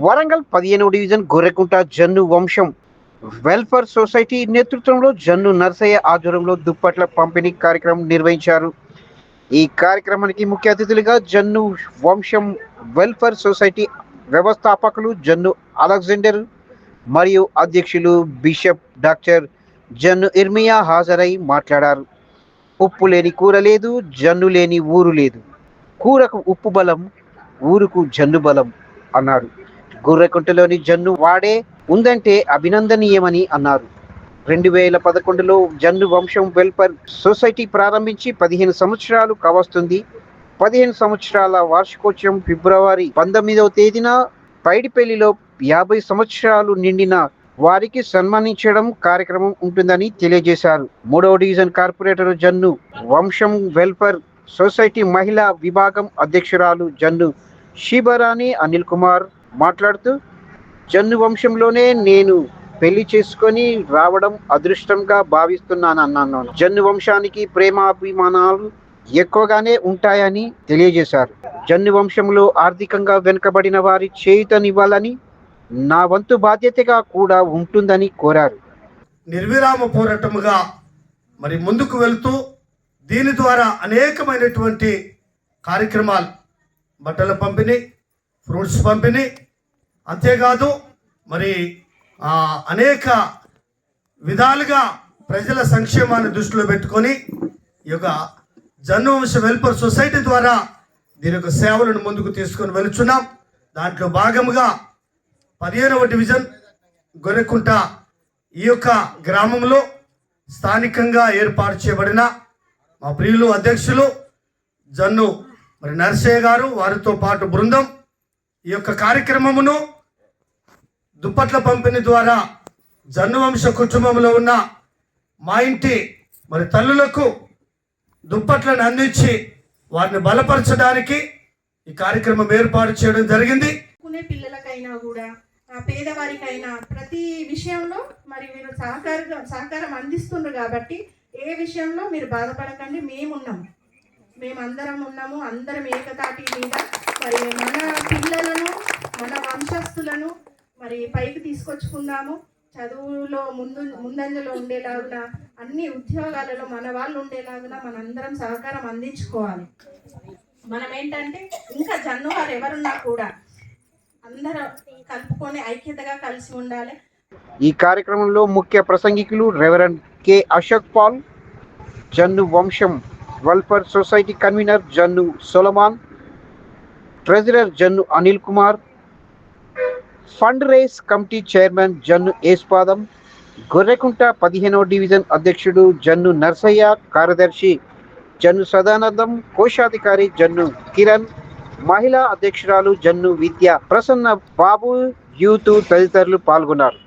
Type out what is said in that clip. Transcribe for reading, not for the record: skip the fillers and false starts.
వరంగల్ 15వ division Gorrekunta Jannu Vamsam welfare society నేతృత్వంలో జన్ను నర్సయ్య ఆధ్వర్యంలో దుప్పట్ల పంపిణీ కార్యక్రమం నిర్వహించారు. ఈ కార్యక్రమానికి ముఖ్య అతిథులుగా జన్ను వంశం వెల్ఫేర్ సొసైటీ వ్యవస్థాపకులు జన్ను అలెగ్జాండర్ మరియు అధ్యక్షులు బిషప్ డాక్టర్ జన్ను ఇర్మియా హాజరై మాట్లాడారు. ఉప్పు లేని కూర లేదు, జన్ను లేని ఊరు లేదు. కూరకు ఉప్పు బలం, ఊరుకు జన్ను బలం అన్నారు. గొర్రెకుంటలోని జన్ను వాడే ఉందంటే అభినందనీయమని అన్నారు. 2011లో జన్ను వంశం వెల్ఫేర్ సొసైటీ ప్రారంభించి 15 సంవత్సరాలు కావస్తుంది. 15 సంవత్సరాల వార్షికోత్సవం ఫిబ్రవరి 19వ తేదీన పైడిపల్లిలో 50 సంవత్సరాలు నిండిన వారికి సన్మానించడం కార్యక్రమం ఉంటుందని తెలియజేశారు. 3వ division corporator Jannu Vamsam welfare society మహిళా విభాగం అధ్యక్షురాలు జన్ను శిబరాణి అనిల్ కుమార్ మాట్లాడుతూ, జన్ను వంశంలోనే నేను పెళ్లి చేసుకొని రావడం అదృష్టంగా భావిస్తున్నానన్నాను. జన్ను వంశానికి ప్రేమాభిమానాలు ఎక్కువగానే ఉంటాయని తెలియజేశారు. జన్ను వంశంలో ఆర్థికంగా వెనుకబడిన వారి చేయూతనివ్వాలని నా వంతు బాధ్యతగా కూడా ఉంటుందని కోరారు. నిర్విరామ పోరాటముగా మరి ముందుకు వెళ్తూ దీని ద్వారా అనేకమైనటువంటి కార్యక్రమాలు, బట్టల పంపిణీ, ఫ్రూట్స్ పంపిణీ, అంతేకాదు మరి అనేక విధాలుగా ప్రజల సంక్షేమాన్ని దృష్టిలో పెట్టుకొని ఈ యొక్క జన్ను వంశ వెల్ఫేర్ సొసైటీ ద్వారా దీని యొక్క సేవలను ముందుకు తీసుకొని వెళుచున్నాం. దాంట్లో భాగముగా 15వ డివిజన్ గొర్రెకుంట ఈ యొక్క గ్రామంలో స్థానికంగా ఏర్పాటు చేయబడిన మా ప్రియులు అధ్యక్షులు జన్ను మరి నర్సయ్య గారు, వారితో పాటు బృందం ఈ యొక్క కార్యక్రమమును దుప్పట్ల పంపిణీ ద్వారా జన్ను వంశ కుటుంబంలో ఉన్న మా ఇంటి మరి తల్లులకు దుప్పట్లను అందించి వారిని బలపరచడానికి ఈ కార్యక్రమం ఏర్పాటు చేయడం జరిగింది. పిల్లలకైనా కూడా పేదవారికైనా ప్రతి విషయంలో మరి మీరు సహకారం అందిస్తున్నారు కాబట్టి ఏ విషయంలో మీరు బాధపడకండి. మేమందరం ఉన్నాము. అందరం ఏకతాటి మీద మరి మన పిల్లలను, మన వంశస్థులను మరి పైకి తీసుకొచ్చుకుందాము. చదువులో ముందంజలో ఉండేలాగున, అన్ని ఉద్యోగాలలో మన వాళ్ళు ఉండేలాగున మనందరం సహకారం అందించుకోవాలి. మనం ఏంటంటే ఇంకా జన్ను వారు ఎవరున్నా కూడా అందరూ కలుపుకొని ఐక్యతగా కలిసి ఉండాలి. ఈ కార్యక్రమంలో ముఖ్య ప్రసంగికులు reverend K Ashok Paul, Jannu Vamsam welfare society convener Jannu Solomon, treasurer Jannu Anil Kumar, fund raise committee chairman Jannu Espadam, Gorrekunta 15వ డివిజన్ అధ్యక్షుడు జన్ను నర్సయ్య, కార్యదర్శి జన్ను సదానందం, కోశాధికారి జన్ను కిరణ్, మహిళా అధ్యక్షురాలు జన్ను విద్య ప్రసన్న బాబు, యూత్ తదితరులు పాల్గొన్నారు.